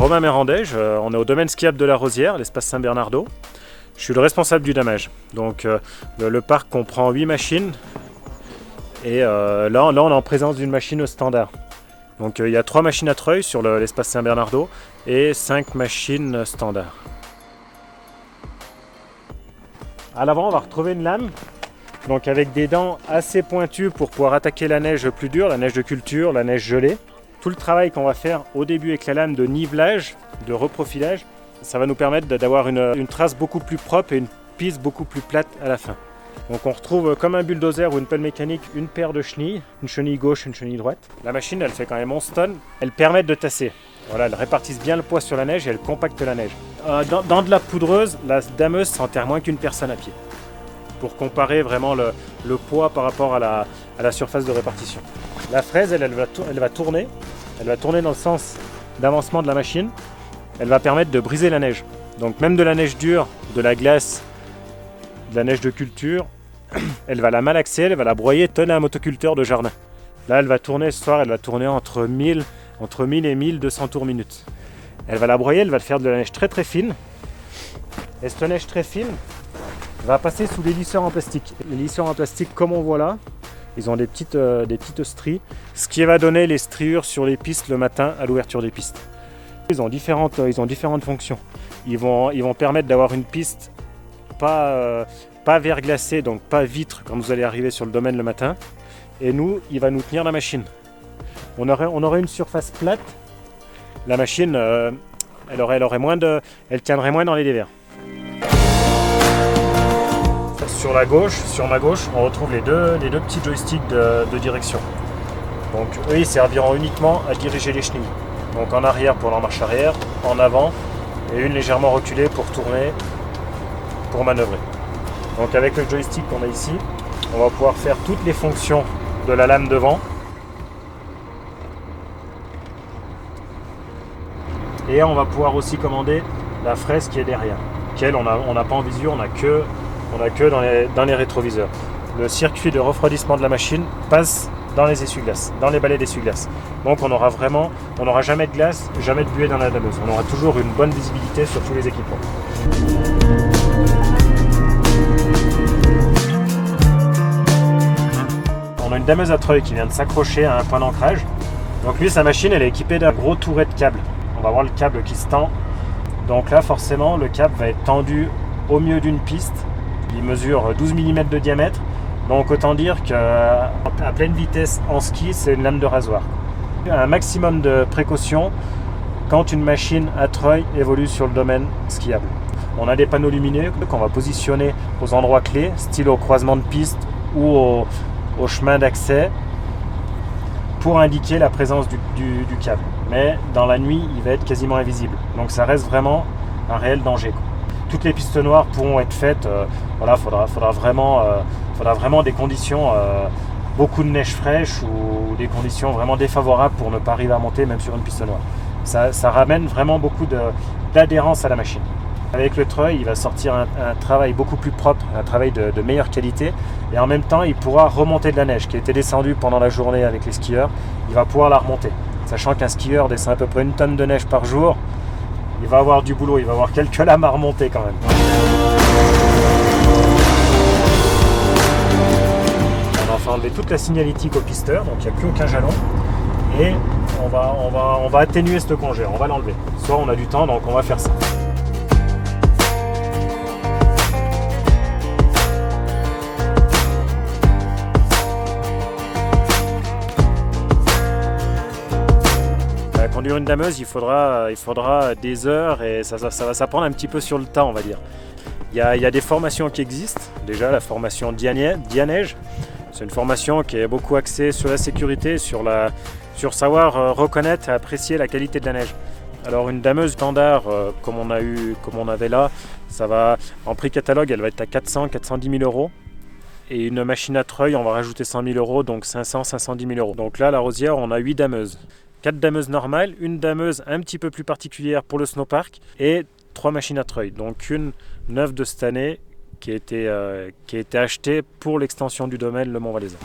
Romain Mérandais, on est au domaine skiable de la Rosière, l'espace Saint-Bernardo. Je suis le responsable du damage. Donc le parc comprend 8 machines et là on est en présence d'une machine standard. Donc il y a 3 machines à treuil sur l'espace Saint-Bernardo et 5 machines standards. À l'avant on va retrouver une lame donc avec des dents assez pointues pour pouvoir attaquer la neige plus dure, la neige de culture, la neige gelée. Tout le travail qu'on va faire au début avec la lame de nivelage, de reprofilage, ça va nous permettre d'avoir une trace beaucoup plus propre et une piste beaucoup plus plate à la fin. Donc on retrouve comme un bulldozer ou une pelle mécanique une paire de chenilles, une chenille gauche, une chenille droite. La machine elle fait quand même 11 tonnes, elles permettent de tasser. Voilà, elles répartissent bien le poids sur la neige et elles compactent la neige. Dans de la poudreuse, la dameuse s'enterre moins qu'une personne à pied. Pour comparer vraiment le poids par rapport à la surface de répartition. La fraise elle va tourner dans le sens d'avancement de la machine. Elle va permettre de briser la neige. Donc même de la neige dure, de la glace, de la neige de culture, elle va la malaxer, elle va la broyer, tonne à un motoculteur de jardin. Là elle va tourner ce soir, elle va tourner entre 1000 et 1200 tours minute. Elle va la broyer, elle va faire de la neige très très fine. Et cette neige très fine va passer sous les lisseurs en plastique. Les lisseurs en plastique comme on voit là, ils ont des petites stries, ce qui va donner les striures sur les pistes le matin à l'ouverture des pistes. Ils ont différentes fonctions. Ils vont permettre d'avoir une piste pas verglacée, donc pas vitre quand vous allez arriver sur le domaine le matin. Et nous, il va nous tenir la machine. On aurait une surface plate. La machine, elle tiendrait moins dans les dévers. Sur ma gauche, on retrouve les deux petits joysticks de direction. Donc eux, ils serviront uniquement à diriger les chenilles. Donc en arrière pour la marche arrière, en avant et une légèrement reculée pour tourner, pour manœuvrer. Donc avec le joystick qu'on a ici, on va pouvoir faire toutes les fonctions de la lame devant. Et on va pouvoir aussi commander la fraise qui est derrière, laquelle on n'a pas en visu, on n'a que dans les rétroviseurs. Le circuit de refroidissement de la machine passe dans les essuie-glaces, dans les balais d'essuie-glaces. Donc on n'aura jamais de glace, jamais de buée dans la dameuse. On aura toujours une bonne visibilité sur tous les équipements. On a une dameuse à treuil qui vient de s'accrocher à un point d'ancrage. Donc lui, sa machine, elle est équipée d'un gros touret de câble. On va voir le câble qui se tend. Donc là, forcément, le câble va être tendu au milieu d'une piste. Il mesure 12 mm de diamètre. Donc autant dire qu'à pleine vitesse en ski, c'est une lame de rasoir. Un maximum de précaution quand une machine à treuil évolue sur le domaine skiable. On a des panneaux lumineux qu'on va positionner aux endroits clés, style au croisement de piste ou au chemin d'accès, pour indiquer la présence du câble. Mais dans la nuit, il va être quasiment invisible. Donc ça reste vraiment un réel danger. Toutes les pistes noires pourront être faites. Faudra vraiment des conditions, beaucoup de neige fraîche ou des conditions vraiment défavorables pour ne pas arriver à monter même sur une piste noire. Ça ramène vraiment beaucoup d'adhérence à la machine. Avec le treuil, il va sortir un travail beaucoup plus propre, un travail de meilleure qualité. Et en même temps, il pourra remonter de la neige qui était descendue pendant la journée avec les skieurs. Il va pouvoir la remonter. Sachant qu'un skieur descend à peu près 1 tonne de neige par jour, il va avoir du boulot, il va avoir quelques lames à remonter quand même. On va enlever toute la signalétique au pisteur, donc il n'y a plus aucun jalon. Et on va atténuer ce congé, on va l'enlever. Soit on a du temps, donc on va faire ça. Conduire une dameuse, il faudra des heures et ça va s'apprendre un petit peu sur le tas, on va dire. Il y a des formations qui existent. Déjà, la formation Dianeige, c'est une formation qui est beaucoup axée sur la sécurité, sur savoir reconnaître et apprécier la qualité de la neige. Alors une dameuse standard, comme on avait là, ça va en prix catalogue, elle va être à 410 000 euros. Et une machine à treuil, on va rajouter 100 000 euros, donc 510 000 euros. Donc là, à la Rosière, on a 8 dameuses. 4 dameuses normales, une dameuse un petit peu plus particulière pour le snowpark et 3 machines à treuil. Donc une neuve de cette année qui a été achetée pour l'extension du domaine Le Mont Valaisan.